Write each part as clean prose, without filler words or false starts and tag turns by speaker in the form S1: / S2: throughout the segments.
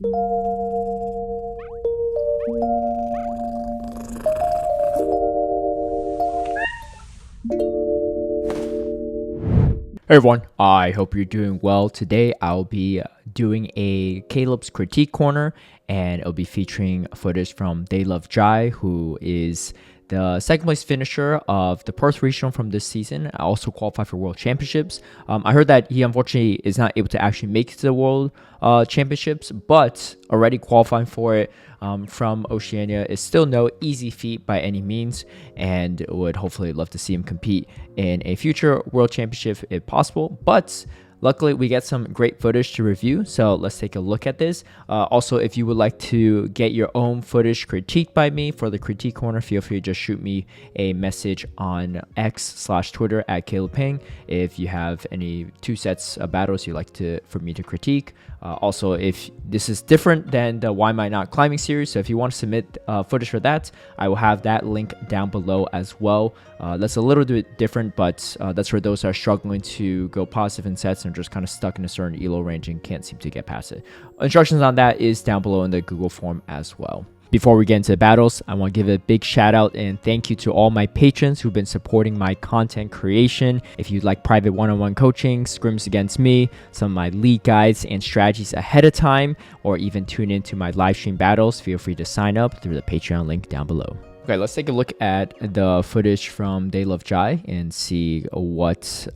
S1: Hey everyone, I hope you're doing well. Today I'll be doing a Caleb's Critique Corner, and it'll be featuring footage from They Love Jai, who is the second place finisher of the Perth Regional from this season. I also qualified for World Championships. I heard that he unfortunately is not able to actually make it to the World Championships, but already qualifying for it from Oceania is still no easy feat by any means, and would hopefully love to see him compete in a future World Championship if possible. But luckily, we get some great footage to review, so let's take a look at this. Also, if you would like to get your own footage critiqued by me for the Critique Corner, feel free to just shoot me a message on X/Twitter at Caleb Peng if you have any two sets of battles you'd like for me to critique. Also, if this is different than the Why Am I Not Climbing series, so if you want to submit footage for that, I will have that link down below as well. That's a little bit different, but that's for those that are struggling to go positive in sets and just kind of stuck in a certain elo range and can't seem to get past it. Instructions on that is down below in the Google form as well. Before we get into the battles, I want to give a big shout out and thank you to all my patrons who've been supporting my content creation. If you'd like private one-on-one coaching, scrims against me, some of my league guides and strategies ahead of time, or even tune into my live stream battles, feel free to sign up through the Patreon link down below. Okay, let's take a look at the footage from They Love Jai and see what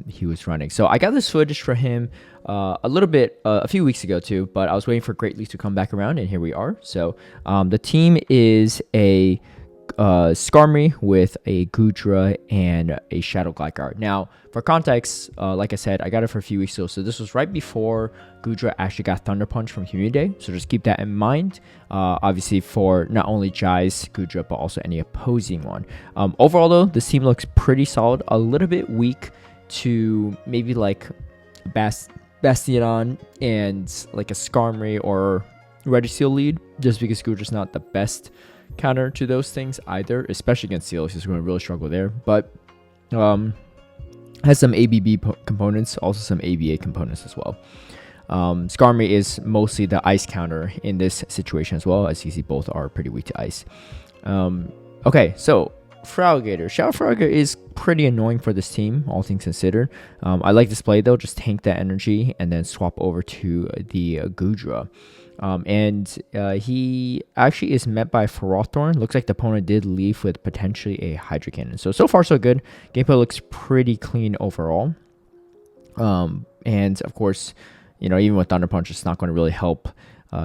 S1: he was running. So I got this footage for him a few weeks ago too, but I was waiting for Great League to come back around, and here we are. So the team is a Skarmory with a Goodra and a Shadow Gligar. Now, for context, like I said, I got it for a few weeks ago, so this was right before Goodra actually got Thunder Punch from Community Day, so just keep that in mind. Obviously, for not only Jai's Goodra, but also any opposing one. Overall, though, this team looks pretty solid. A little bit weak to maybe like Bastion and like a Skarmory or Registeel lead, just because Goodra's not the best counter to those things either, especially against Seal. He's going to really struggle there, but has some ABB components, also some ABA components as well. Skarmory is mostly the ice counter in this situation as well, as you see both are pretty weak to ice. Okay, so Feraligatr. Shadow Feraligatr is pretty annoying for this team, all things considered. I like this play though, just tank that energy and then swap over to the Goodra. He actually is met by Ferrothorn. Looks like the opponent did leave with potentially a Hydro Cannon. So far so good. Gameplay looks pretty clean overall. And of course, you know, even with Thunder Punch, it's not going to really help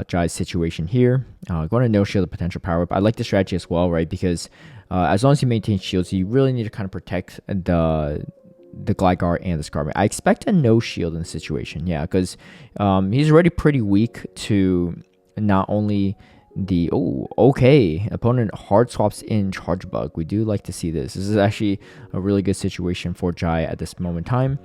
S1: Jai's situation here. Going to no shield the potential power up. I like the strategy as well, right? Because as long as you maintain shields, you really need to kind of protect the Gligar and the Skarmory. I expect a no shield in the situation, yeah, because he's already pretty weak to not only the opponent hard swaps in Charge Bug. We do like to see this. This is actually a really good situation for Jai at this moment in time.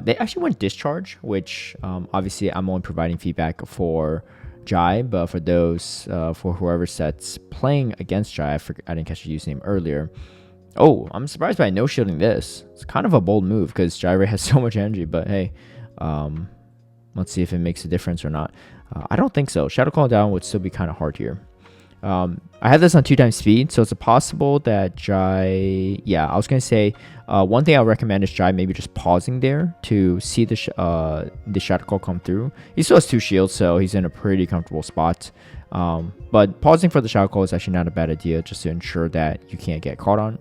S1: They actually went Discharge, which obviously I'm only providing feedback for Jai, but for those for whoever sets playing against Jai, I didn't catch the username earlier. Oh, I'm surprised by no shielding this. It's kind of a bold move because Jai has so much energy, but hey, let's see if it makes a difference or not. I don't think so. Shadow Call down would still be kind of hard here. I have this on 2x speed, so it's possible that Jai... Yeah, I was going to say, one thing I would recommend is Jai maybe just pausing there to see the Shadow Call come through. He still has 2 shields, so he's in a pretty comfortable spot. But pausing for the Shadow Call is actually not a bad idea, just to ensure that you can't get caught on.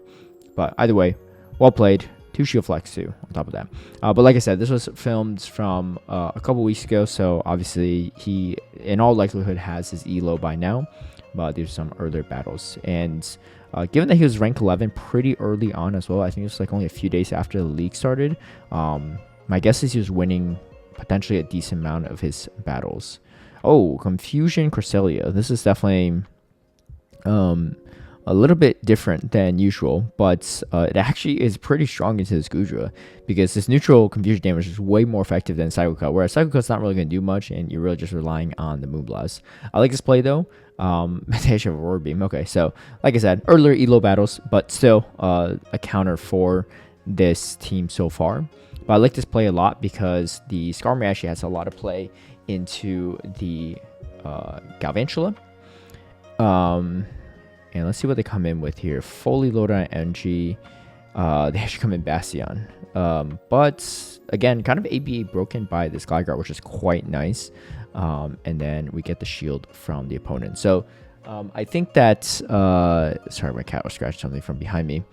S1: But either way, well played. 2 shield flex too on top of that. But like I said, this was filmed from a couple weeks ago, so obviously he in all likelihood has his elo by now. But there's some earlier battles, and given that he was ranked 11 pretty early on as well, I think it was like only a few days after the league started. My guess is he was winning potentially a decent amount of his battles. Oh, Confusion Cresselia. This is definitely a little bit different than usual, but it actually is pretty strong into this Goodra, because this neutral confusion damage is way more effective than Psycho Cut, whereas Psycho Cut's not really going to do much, and you're really just relying on the Moonblast. I like this play though. They should have Aurora Beam. Okay, so like I said, earlier elo battles, but still a counter for this team so far. But I like this play a lot because the Skarmory actually has a lot of play into the Galvantula. And let's see what they come in with here. Fully loaded on energy. They actually come in Bastion. But again, kind of ABA broken by this Gligar, which is quite nice. And then we get the shield from the opponent. So I think that... sorry, my cat was scratching something from behind me.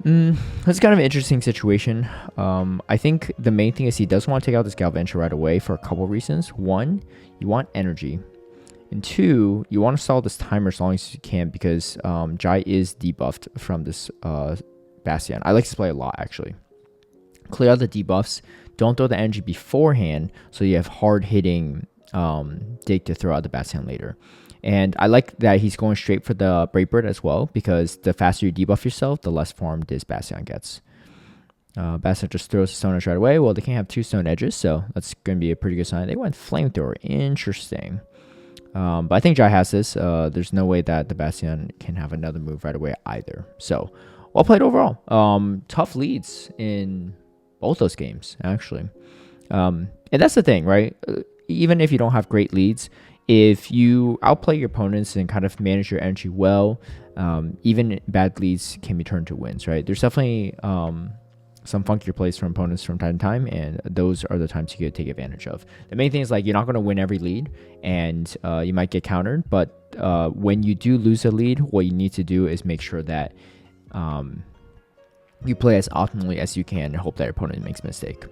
S1: It's kind of an interesting situation. I think the main thing is he does want to take out this Galvantula right away for a couple of reasons. One, you want energy. And two, you want to stall this timer as long as you can because Jai is debuffed from this Bastion. I like this play a lot, actually. Clear out the debuffs. Don't throw the energy beforehand so you have hard-hitting dig to throw out the Bastion later. And I like that he's going straight for the Brave Bird as well because the faster you debuff yourself, the less farm this Bastion gets. Bastion just throws the Stone Edge right away. Well, they can't have two Stone Edges, so that's going to be a pretty good sign. They went Flamethrower. Interesting. But I think Jai has this. There's no way that the Bastion can have another move right away either. So, well played overall. Tough leads in both those games, actually. And that's the thing, right? Even if you don't have great leads, if you outplay your opponents and kind of manage your energy well, even bad leads can be turned to wins, right? There's definitely some funkier plays from opponents from time to time, and those are the times you could take advantage of. The main thing is, like, you're not going to win every lead, and you might get countered, but when you do lose a lead, what you need to do is make sure that you play as optimally as you can and hope that your opponent makes a mistake.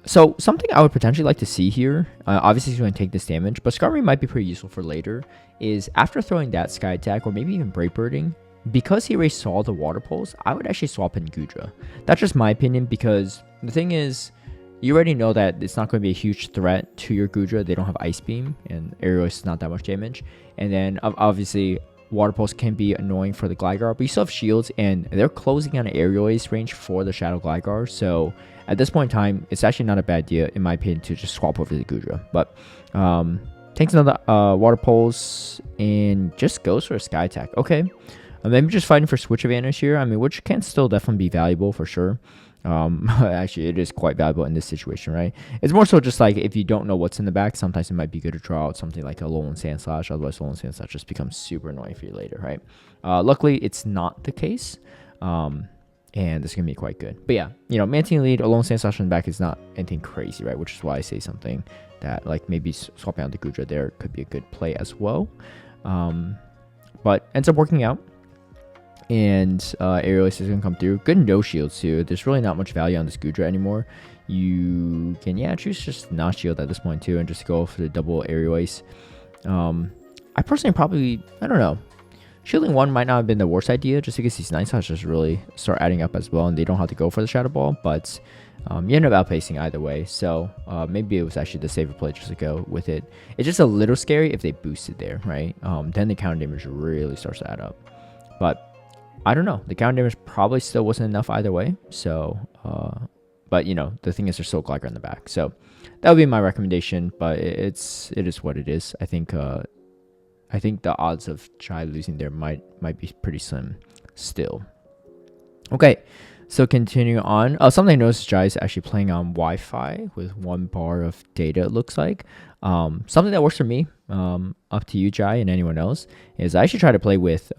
S1: So something I would potentially like to see here, obviously he's going to take this damage, but Skarmory might be pretty useful for later, is after throwing that Sky Attack, or maybe even Brave Birding, because he erased all the Water Pulse, I would actually swap in Gudra. That's just my opinion, because the thing is, you already know that it's not going to be a huge threat to your Gudra. They don't have Ice Beam, and Aerial is not that much damage. And then, obviously, Water Pulse can be annoying for the Gligar, but you still have shields, and they're closing on an Aerial Ace range for the Shadow Gligar, so at this point in time, it's actually not a bad idea, in my opinion, to just swap over to the Gudra. But takes another Water Pulse and just goes for a Sky Attack. Okay. Maybe just fighting for switch advantage here. I mean, which can still definitely be valuable for sure. Actually, it is quite valuable in this situation, right? It's more so just like if you don't know what's in the back, sometimes it might be good to draw out something like a Alolan Sandslash. Otherwise, Alolan Sandslash just becomes super annoying for you later, right? Luckily, it's not the case. And this is going to be quite good. But yeah, you know, Mantine lead, Alolan Sandslash in the back is not anything crazy, right? Which is why I say something that, like, maybe swapping out the Gudra there could be a good play as well. But ends up working out. And Aerial Ace is going to come through. Good no shields too. There's really not much value on this Gudra anymore. You can, yeah, choose just not shield at this point too and just go for the double Aerial Ace. I personally probably, I don't know. Shielding one might not have been the worst idea just because these Night Slash just really start adding up as well and they don't have to go for the Shadow Ball, but you end up outpacing either way. So maybe it was actually the safer play just to go with it. It's just a little scary if they boosted there, right? Then the counter damage really starts to add up. But I don't know. The counter damage probably still wasn't enough either way. So, but you know, the thing is there's still Gligar in the back. So that would be my recommendation, but it is what it is. I think the odds of Chai losing there might be pretty slim still. Okay, so continuing on. Something I noticed, Jai is actually playing on Wi-Fi with 1 bar of data, it looks like. Something that works for me, up to you, Jai, and anyone else, is I actually try to play with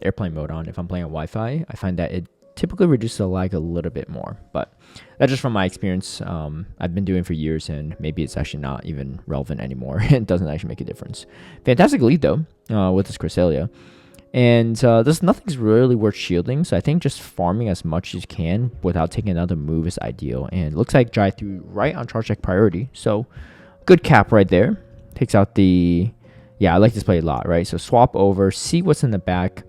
S1: airplane mode on if I'm playing on Wi-Fi. I find that it typically reduces the lag a little bit more, but that's just from my experience. I've been doing it for years, and maybe it's actually not even relevant anymore. It doesn't actually make a difference. Fantastic lead, though, with this Cresselia. And nothing's really worth shielding, so I think just farming as much as you can without taking another move is ideal. And it looks like Jai threw right on Charge Deck priority, so good cap right there. Takes out the... Yeah, I like this play a lot, right? So swap over, see what's in the back,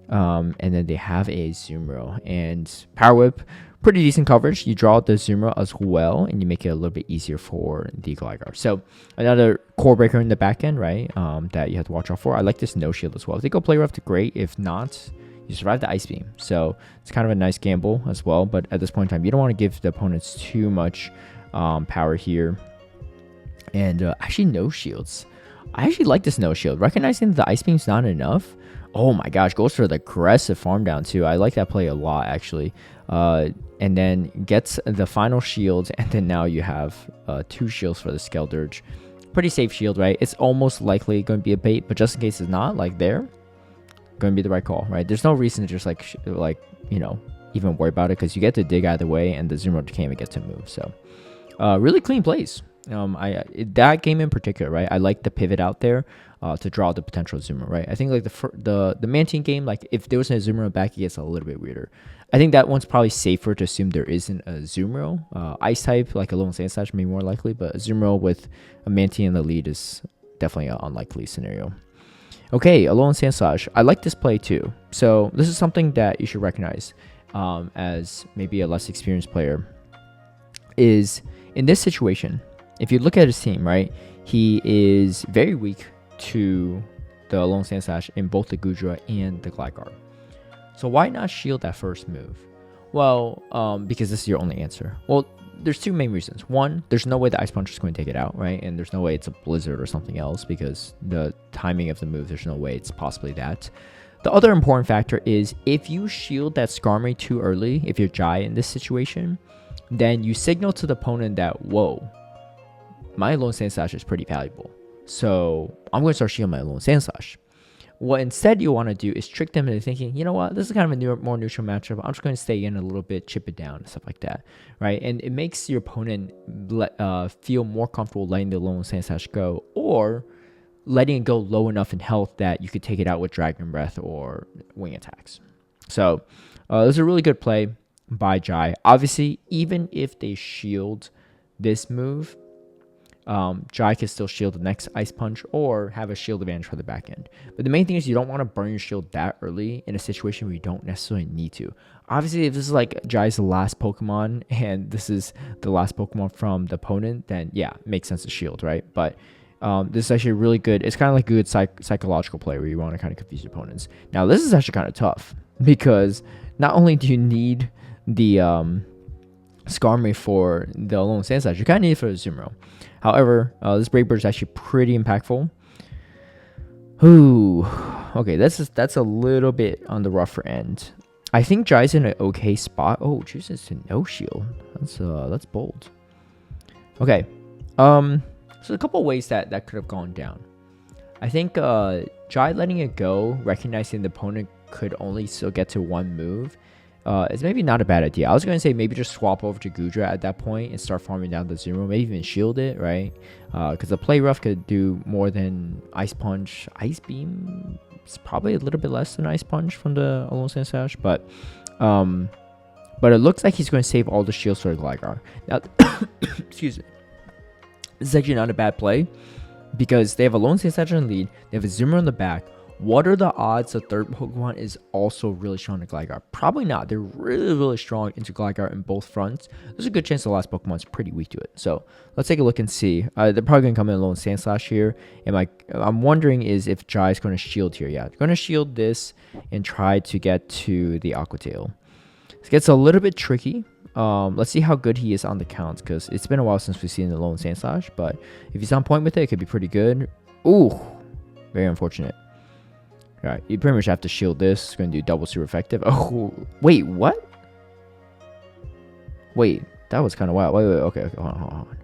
S1: and then they have a Zumro. And Power Whip, pretty decent coverage. You draw out the Zumro as well, and you make it a little bit easier for the Gligar. So another core breaker in the back end, right, that you have to watch out for. I like this no shield as well. If they go play rough, great. If not, you survive the Ice Beam. So it's kind of a nice gamble as well. But at this point in time, you don't want to give the opponents too much power here. And actually, no shields. I actually like this no shield. Recognizing that the Ice Beam's not enough. Oh my gosh, goes for the aggressive farm down too. I like that play a lot, actually. And then gets the final shield, and then now you have 2 shields for the Skeldurge, pretty safe shield, right? It's almost likely going to be a bait, but just in case it's not, like there, going to be the right call, right? There's no reason to just like even worry about it, because you get to dig either way, and the Zoomer can't even get to move. So really clean plays. That game in particular, right? I like the pivot out there to draw the potential Zoomer, right? I think like the Mantine game, like if there was a Zoomer back, it gets a little bit weirder. I think that one's probably safer to assume there isn't a Zoomer. Ice type, like a Alolan Sandslash, may be more likely, but a Zoomer with a Mantine in the lead is definitely an unlikely scenario. Okay, Alolan Sandslash. I like this play too. So this is something that you should recognize as maybe a less experienced player. Is in this situation, if you look at his team, right, he is very weak to the Alolan Sandslash in both the Gudra and the Gligar. So why not shield that first move? Well, because this is your only answer. Well, there's two main reasons. One, there's no way the Ice Punch is going to take it out, right? And there's no way it's a Blizzard or something else, because the timing of the move, there's no way it's possibly that. The other important factor is if you shield that Skarmory too early, if you're Jai in this situation, then you signal to the opponent that, whoa, my Alolan Sandslash is pretty valuable. So I'm going to start shielding my Alolan Sandslash. What instead you want to do is trick them into thinking, you know what, this is kind of a more neutral matchup. I'm just going to stay in a little bit, chip it down, and stuff like that, right? And it makes your opponent feel more comfortable letting the Alolan Sandslash go, or letting it go low enough in health that you could take it out with Dragon Breath or Wing Attacks. So this is a really good play by Jai. Obviously, even if they shield this move, Jai can still shield the next Ice Punch or have a shield advantage for the back end. But the main thing is you don't want to burn your shield that early in a situation where you don't necessarily need to. Obviously, if this is like Jai's last Pokemon and this is the last Pokemon from the opponent, then yeah, it makes sense to shield, right? But this is actually really good. It's kind of like a good psychological play where you want to kind of confuse your opponents. Now, this is actually kind of tough because not only do you need the Skarmory for the Alolan Sandslash, you kind of need it for the Zoomer. However, this Brave Bird is actually pretty impactful. Ooh, okay, that's a little bit on the rougher end. I think Jai's in an okay spot. Oh, chooses to no shield. That's bold. Okay, so a couple ways that could have gone down. I think Jai letting it go, recognizing the opponent could only still get to one move, is maybe not a bad idea. I was going to say maybe just swap over to Gudra at that point and start farming down the Zoomer, maybe even shield it, right? Because the Play Rough could do more than Ice Punch. Ice Beam is probably a little bit less than Ice Punch from the Alolan Sandslash, but it looks like he's going to save all the shields for the Gligar. Now, excuse me. This is actually not a bad play because they have a Alolan Sandslash in the lead, they have a Zoomer in the back. What are the odds the third Pokemon is also really strong to Gligar? Probably not. They're really, really strong into Gligar in both fronts. There's a good chance the last Pokemon is pretty weak to it. So let's take a look and see. They're probably going to come in Alolan Sandslash here. And I'm wondering is if Jai is going to shield here. Yeah, going to shield this and try to get to the Aqua Tail. This gets a little bit tricky. Let's see how good he is on the counts because it's been a while since we've seen the Alolan Sandslash. But if he's on point with it, it could be pretty good. Ooh, very unfortunate. All right, you pretty much have to shield this. It's going to do double super effective. Oh, wait, what? Wait, that was kind of wild. Wait, okay, hold on.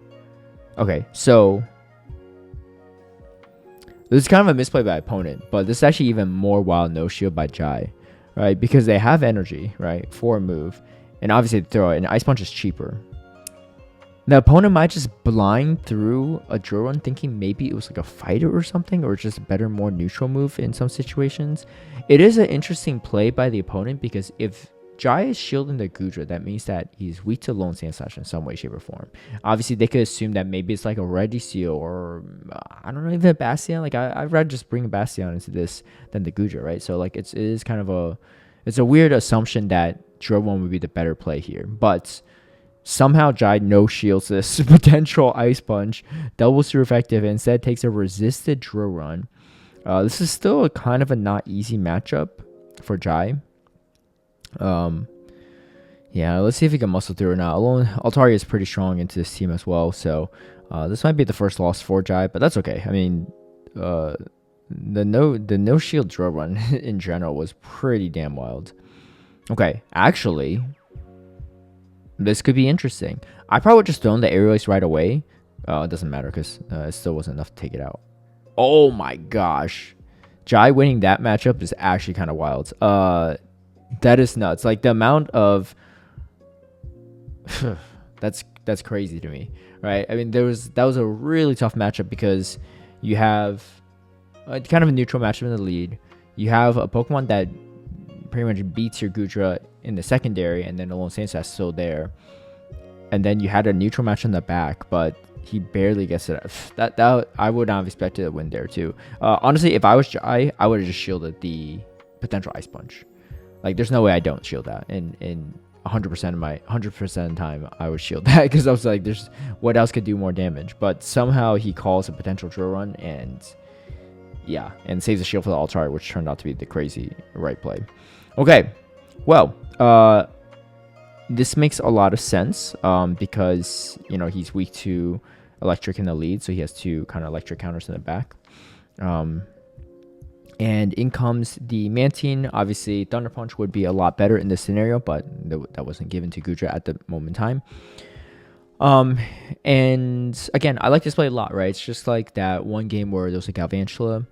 S1: Okay, so this is kind of a misplay by opponent, but this is actually even more wild no shield by Jai, right? Because they have energy, right, for a move, and obviously they throw it, and Ice Punch is cheaper. The opponent might just blind through a drill run thinking maybe it was like a fighter or something, or just a better, more neutral move in some situations. It is an interesting play by the opponent because if Jai is shielding the Gudra, that means that he's weak to Alolan Sandslash in some way, shape, or form. Obviously, they could assume that maybe it's like a Registeel or, I don't know, even a Bastion. Like, I'd rather just bring a Bastion into this than the Gudra, right? So, like, it is kind of it's a weird assumption that drill run would be the better play here. But somehow Jai no shields this potential Ice Punch, double super effective, and instead takes a resisted drill run. This is still a kind of a not easy matchup for Jai. Yeah, let's see if he can muscle through or not. Altaria is pretty strong into this team as well, so this might be the first loss for Jai, but that's okay. I mean, the no shield drill run in general was pretty damn wild. Okay, actually, this could be interesting. I probably would just thrown the Aerial Ace right away, It doesn't matter because it still wasn't enough to take it out. Oh my gosh. Jai winning that matchup is actually kind of wild. That is nuts. Like the amount of that's crazy to me, right? I mean, that was a really tough matchup because you have kind of a neutral matchup in the lead. You have a Pokemon that pretty much beats your Gudra in the secondary, and then Alolan Sandslash still there. And then you had a neutral match in the back, but he barely gets it. That I would not have expected a win there too. Honestly, if I was Jai, I would have just shielded the potential Ice Punch. Like, there's no way I don't shield that. In 100% of my 100% of the time, I would shield that because I was like, there's what else could do more damage. But somehow he calls a potential drill run and saves a shield for the Altar, which turned out to be the crazy right play. Okay, well, this makes a lot of sense because he's weak to electric in the lead, so he has two kind of electric counters in the back. And in comes the Mantine. Obviously, Thunder Punch would be a lot better in this scenario, but that wasn't given to Gudra at the moment in time. And again, I like this play a lot, right? It's just like that one game where there's a Galvantula.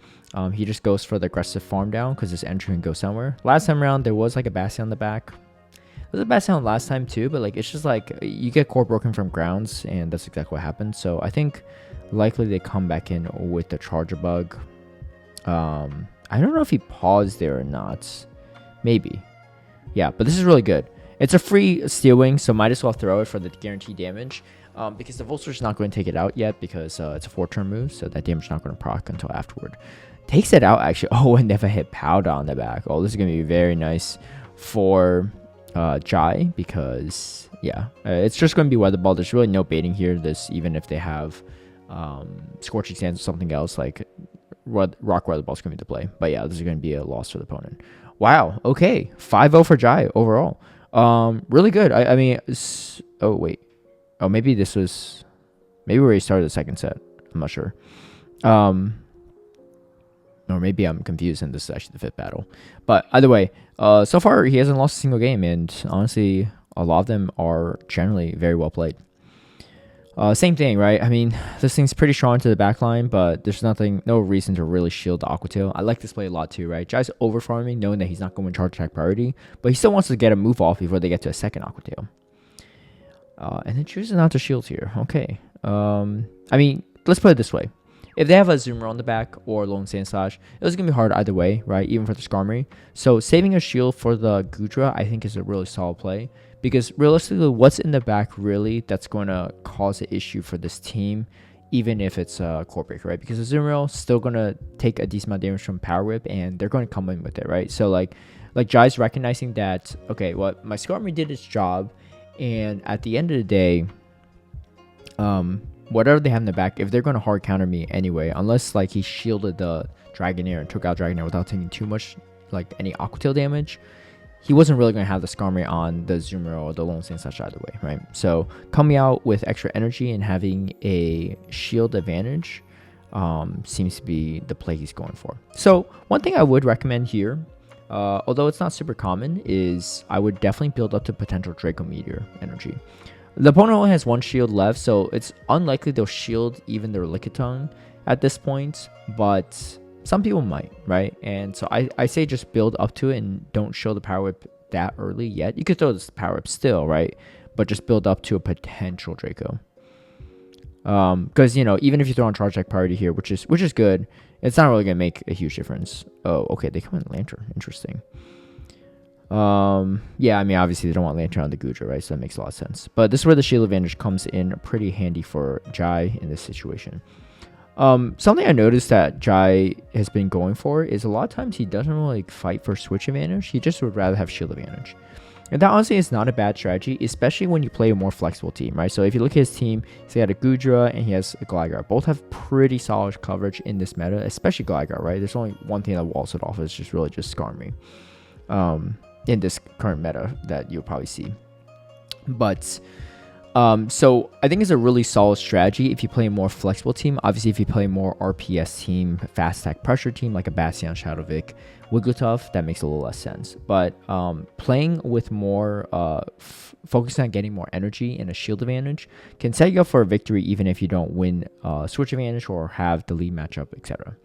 S1: He just goes for the aggressive farm down because his entry can go somewhere. Last time around, there was like a Bastion on the back. There was a Bastion last time too, but like it's just like you get core broken from grounds, and that's exactly what happened. So I think likely they come back in with the Charger Bug. I don't know if he paused there or not. Maybe. Yeah, but this is really good. It's a free Steel Wing, so might as well throw it for the guaranteed damage. Because the Volster is not going to take it out yet because it's a 4-turn move, so that damage is not going to proc until afterward. Takes it out, actually. Oh, and never hit Powder on the back. Oh, this is going to be very nice for Jai because, it's just going to be Weather Ball. There's really no baiting here. Even if they have Scorching Sands or something else, like Rock Weather Ball is going to be the play. But yeah, this is going to be a loss for the opponent. Wow, okay. 5-0 for Jai overall. Really good. I mean, oh, wait. Oh, maybe we already started the second set. I'm not sure. Or maybe I'm confused and this is actually the fifth battle. But either way, so far he hasn't lost a single game, and honestly, a lot of them are generally very well played. Same thing, right? I mean, this thing's pretty strong to the back line, but there's no reason to really shield the Aqua Tail. I like this play a lot too, right? Jai's over farming, knowing that he's not going to charge attack priority, but he still wants to get a move off before they get to a second Aqua Tail. And then chooses not to shield here. Okay. I mean, let's put it this way. If they have a Zoomer on the back or Alolan Sandslash, it was going to be hard either way, right? Even for the Skarmory. So saving a shield for the Gudra, I think, is a really solid play. Because realistically, what's in the back really that's going to cause an issue for this team, even if it's a Core Breaker, right? Because the Zoomer still going to take a decent amount of damage from Power Whip, and they're going to come in with it, right? So like Jai's recognizing that, okay, well, my Skarmory did its job, and at the end of the day, whatever they have in the back, if they're going to hard counter me anyway, unless like he shielded the Dragonair and took out Dragonair without taking too much, like any Aqua Tail damage, he wasn't really going to have the Skarmory on the Zoomer or the Alolan Sandslash either way, right? So coming out with extra energy and having a shield advantage seems to be the play he's going for. So one thing I would recommend here, although it's not super common, is I would definitely build up to potential Draco Meteor energy. The opponent only has one shield left, so it's unlikely they'll shield even their Lickitung at this point, but some people might, right? And so I say just build up to it and don't show the Power Whip that early yet. You could throw this Power Whip still, right? But just build up to a potential Draco. Because, even if you throw on Charge Attack priority here, which is good, it's not really going to make a huge difference. Oh, okay, they come in Lantern. Interesting. Yeah, I mean, obviously they don't want Lantern on the Gudra, right? So that makes a lot of sense. But this is where the shield advantage comes in pretty handy for Jai in this situation. Something I noticed that Jai has been going for is a lot of times he doesn't really fight for switch advantage. He just would rather have shield advantage. And that honestly is not a bad strategy, especially when you play a more flexible team, right? So if you look at his team, he's got a Gudra and he has a Gligar. Both have pretty solid coverage in this meta, especially Gligar, right? There's only one thing that walls it off, is just really just Skarmory. In this current meta that you'll probably see. But So I think it's a really solid strategy if you play a more flexible team. Obviously, if you play a more RPS team, fast attack pressure team like a Bastion, Shadowvik, Wigglytuff, that makes a little less sense. But playing with more, focusing on getting more energy and a shield advantage can set you up for a victory even if you don't win switch advantage or have the lead matchup, etc.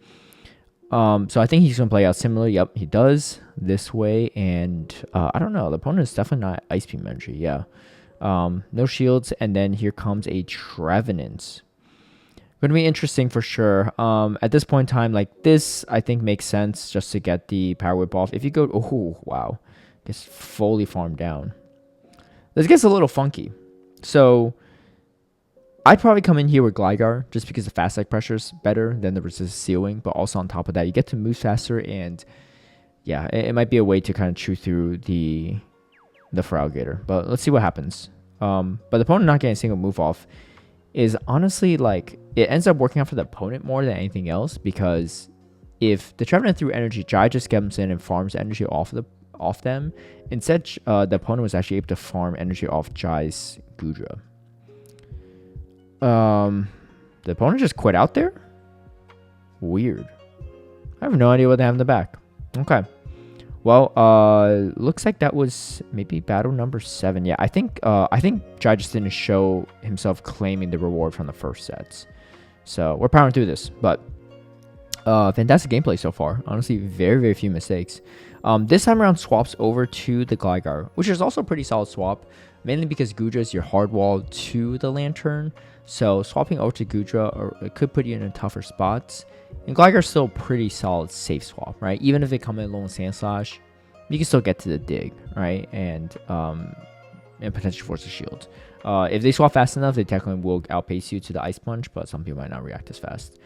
S1: So I think he's going to play out similar. Yep, he does this way. And I don't know. The opponent is definitely not Ice Beam energy. Yeah. No shields. And then here comes a Trevenant. Going to be interesting for sure. At this point in time, like this, I think makes sense just to get the Power Whip off. If you go, oh, wow. Gets fully farmed down. This gets a little funky. So I'd probably come in here with Gligar just because the fast attack pressure is better than the resist ceiling. But also on top of that, you get to move faster. And yeah, it might be a way to kind of chew through the Feraligatr. But let's see what happens. But the opponent not getting a single move off is honestly like it ends up working out for the opponent more than anything else, because if the Trevenant threw energy, Jai just comes in and farms energy off them. Instead, the opponent was actually able to farm energy off Jai's Goodra. The opponent just quit out there? Weird. I have no idea what they have in the back. Okay. Well, looks like that was maybe battle number 7. Yeah, I think Jai just didn't show himself claiming the reward from the first sets. So we're powering through this, but fantastic gameplay so far. Honestly, very, very few mistakes. This time around swaps over to the Gligar, which is also a pretty solid swap, mainly because Goodra is your hard wall to the Lantern. So swapping over to Goodra it could put you in tougher spots. And Gligar is still a pretty solid safe swap, right? Even if they come in low on Sand Slash, you can still get to the dig, right? And potentially force a shield. If they swap fast enough, they technically will outpace you to the Ice Punch, but some people might not react as fast.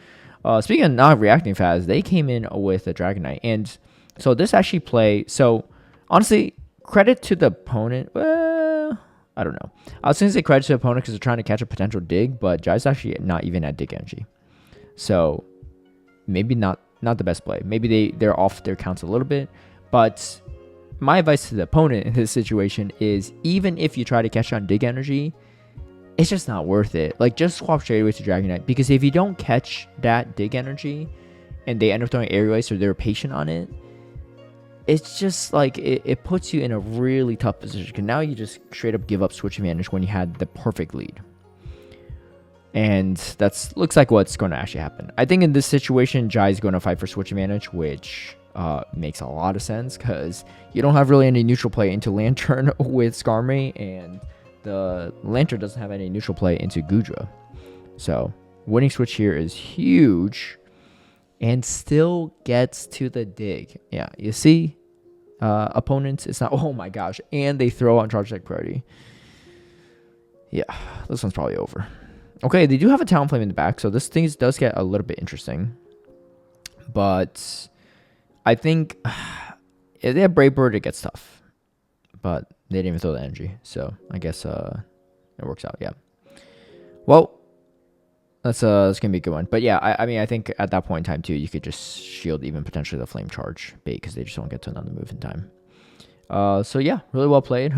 S1: Speaking of not reacting fast, they came in with a Dragonite. And so this actually so honestly, credit to the opponent. I don't know. I was going to say credit to the opponent because they're trying to catch a potential dig, but Jai's actually not even at dig energy. So maybe not the best play. Maybe they're off their counts a little bit. But my advice to the opponent in this situation is even if you try to catch on dig energy, it's just not worth it. Like, just swap straight away to Dragonite, because if you don't catch that dig energy and they end up throwing Aerial Ace or they're patient on it, it's just like it puts you in a really tough position. Because now you just straight up give up switch advantage when you had the perfect lead. And looks like what's going to actually happen. I think in this situation, Jai is going to fight for switch advantage, which makes a lot of sense because you don't have really any neutral play into Lantern with Skarmory, and the Lantern doesn't have any neutral play into Goodra. So winning switch here is huge, and still gets to the dig. Yeah, you see, opponents, it's not, oh my gosh, and they throw on Charge Deck priority. Yeah, this one's probably over. Okay, they do have a Talonflame in the back, so this thing does get a little bit interesting. But I think if they have Brave Bird, it gets tough. But they didn't even throw the energy, so I guess it works out, yeah. Well, that's gonna be a good one. But yeah, I mean, I think at that point in time too, you could just shield even potentially the Flame Charge bait because they just won't get to another move in time. So yeah, really well played.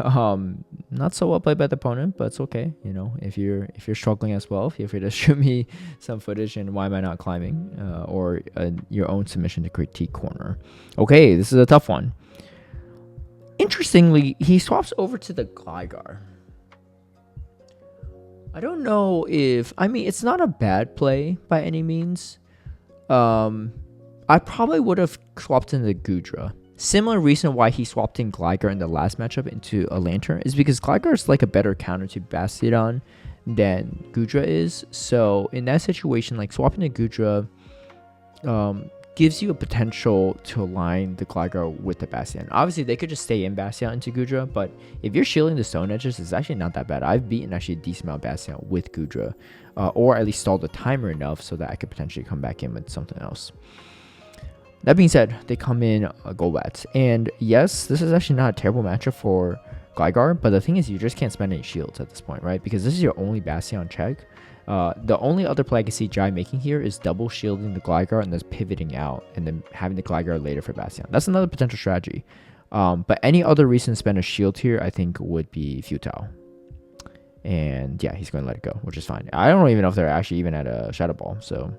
S1: Not so well played by the opponent, but it's okay. You know, if you're struggling as well, feel free to shoot me some footage and why am I not climbing, or your own submission to critique corner. Okay, this is a tough one. Interestingly, he swaps over to the Gligar. I don't know I mean, it's not a bad play by any means. I probably would have swapped in the Goodra. Similar reason why he swapped in Gligar in the last matchup into a Lantern is because Gligar is like a better counter to Bastiodon than Goodra is. So in that situation, like swapping to Goodra gives you a potential to align the Gligar with the Bastion. Obviously, they could just stay in Bastion into Goodra, but if you're shielding the Stone Edges, it's actually not that bad. I've beaten actually a decent amount of Bastion with Goodra, or at least stalled the timer enough so that I could potentially come back in with something else. That being said, they come in Golbats. And yes, this is actually not a terrible matchup for Gligar, but the thing is you just can't spend any shields at this point, right? Because this is your only Bastion check. The only other play I can see Jai making here is double shielding the Gligar and then pivoting out and then having the Gligar later for Bastion. That's another potential strategy. But any other reason to spend a shield here, I think would be futile. And yeah, he's going to let it go, which is fine. I don't even know if they're actually even at a Shadow Ball. So,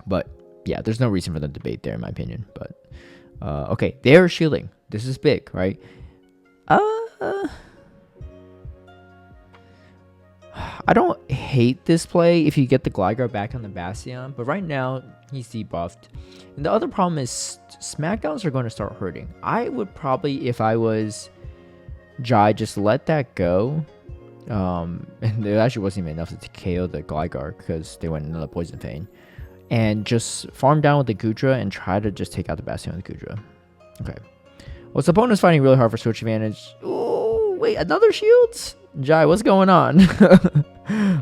S1: but yeah, there's no reason for them to debate there, in my opinion. But okay, they're shielding. This is big, right? I don't hate this play if you get the Gligar back on the Bastion, but right now he's debuffed. And the other problem is Smackdowns are going to start hurting. I would probably, if I was Jai, just let that go. And there actually wasn't even enough to KO the Gligar because they went another Poison Fang. And just farm down with the Gudra and try to just take out the Bastion with the Gudra. Okay. Well, his opponent's fighting really hard for switch advantage. Oh, wait, another shields? Jai, what's going on?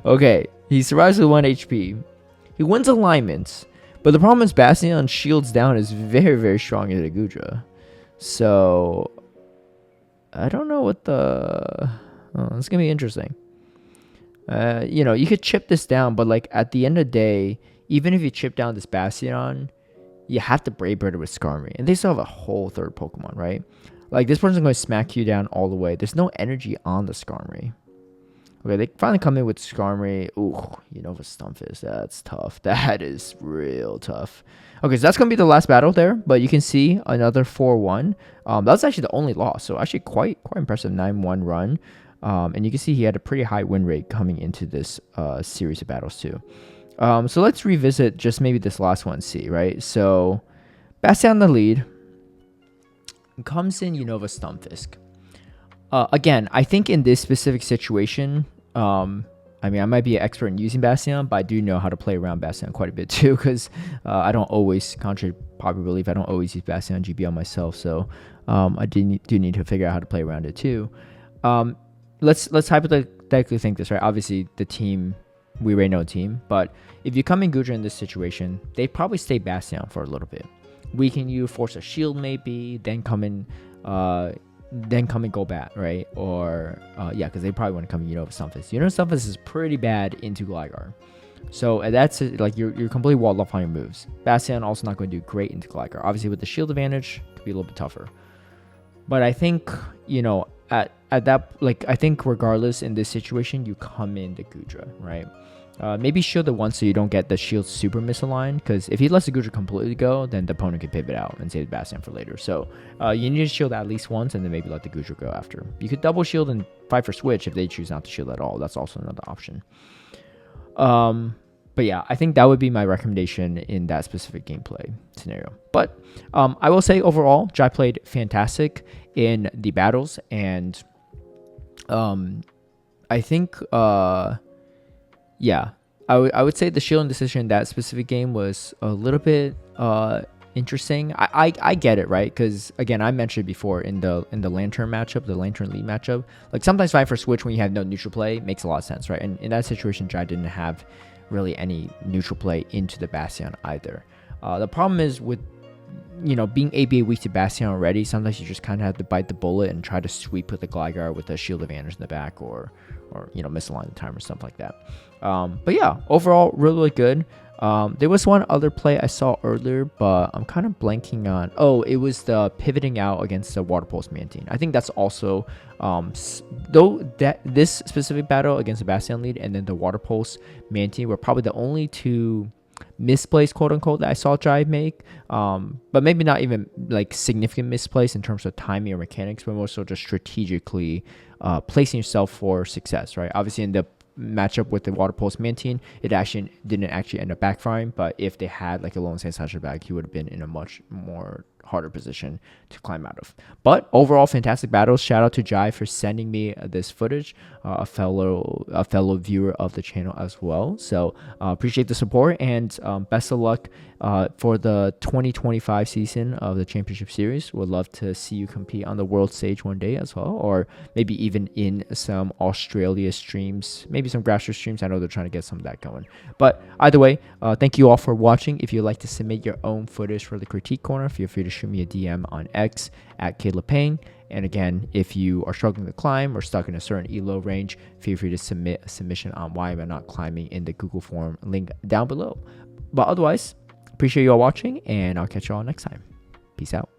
S1: Okay, he survives with 1 HP. He wins alignments, but the problem is Bastion shields down is very, very strong into the Gudra. So, I don't know what the... Oh, it's going to be interesting. You know, you could chip this down, but like at the end of the day, even if you chip down this Bastion, you have to Brave Bird it with Skarmory. And they still have a whole third Pokemon, right? Like, this person's going to smack you down all the way. There's no energy on the Skarmory. Okay, they finally come in with Skarmory. Ooh, you know, for Stunfisk, that's tough. That is real tough. Okay, so that's going to be the last battle there. But you can see another 4-1. That was actually the only loss. So, actually quite impressive 9-1 run. And you can see he had a pretty high win rate coming into this series of battles too. So let's revisit just maybe this last one, see, right? So, Bastion on the lead. Comes in Unova Stunfisk. Again, I think in this specific situation, I mean, I might be an expert in using Bastion, but I do know how to play around Bastion quite a bit too, because I don't always, contrary to popular belief, I don't always use Bastion on GBL myself, so I do need to figure out how to play around it too. Let's hypothetically think this, right? Obviously, the team, we already know the team, but if you come in Gudra in this situation, they probably stay Bastion for a little bit. Weaken you, force a shield maybe, then come in go bat, right? Or yeah, because they probably want to come in Unova Stunfisk. Unova Stunfisk is pretty bad into Gligar. So that's like you're completely walled off on your moves. Bastion also not going to do great into Gligar. Obviously with the shield advantage, it could be a little bit tougher. But I think, you know, at that, like, I think regardless in this situation, you come in the Gudra, right? Maybe shield it once so you don't get the shield super misaligned, because if he lets the Gudra completely go, then the opponent can pivot out and save the Bastion for later. So you need to shield at least once and then maybe let the Gudra go after. You could double shield and fight for switch if they choose not to shield at all. That's also another option. But yeah, I think that would be my recommendation in that specific gameplay scenario. But I will say overall, Jai played fantastic in the battles, and I think yeah, I would say the shielding decision in that specific game was a little bit interesting. I get it, right? Because again, I mentioned before in the Lantern matchup, the Lantern lead matchup, like sometimes fight for switch when you have no neutral play makes a lot of sense, right? And in that situation, Jai didn't have really any neutral play into the Bastion either. The problem is with, you know, being ABA weak to Bastion already, sometimes you just kind of have to bite the bullet and try to sweep with the Gligar with a shield advantage in the back, or you know, misalign the time or something like that. But yeah, overall, really good. There was one other play I saw earlier, but I'm kind of blanking on. Oh, it was the pivoting out against the Water Pulse Mantine. I think that's also, though that this specific battle against the Bastion lead and then the Water Pulse Mantine were probably the only two misplays, quote unquote, that I saw Jai make. But maybe not even like significant misplays in terms of timing or mechanics, but more so just strategically placing yourself for success, right? Obviously in the matchup with the Water Pulse Mantine, it actually didn't end up backfiring, but if they had like a Lone Sand Slasher bag, he would have been in a much more harder position to climb out of. But overall, fantastic battles. Shout out to Jai for sending me this footage, a fellow viewer of the channel as well. So appreciate the support, and best of luck for the 2025 season of the Championship Series. Would love to see you compete on the world stage one day as well, or maybe even in some Australia streams, maybe some grassroots streams. I know they're trying to get some of that going. But either way, thank you all for watching. If you'd like to submit your own footage for the critique corner, feel free to shoot me a DM on X at Peng. And again, if you are struggling to climb or stuck in a certain elo range, feel free to submit a submission on why am I not climbing in the Google form link down below. But otherwise, appreciate you all watching, and I'll catch you all next time. Peace out.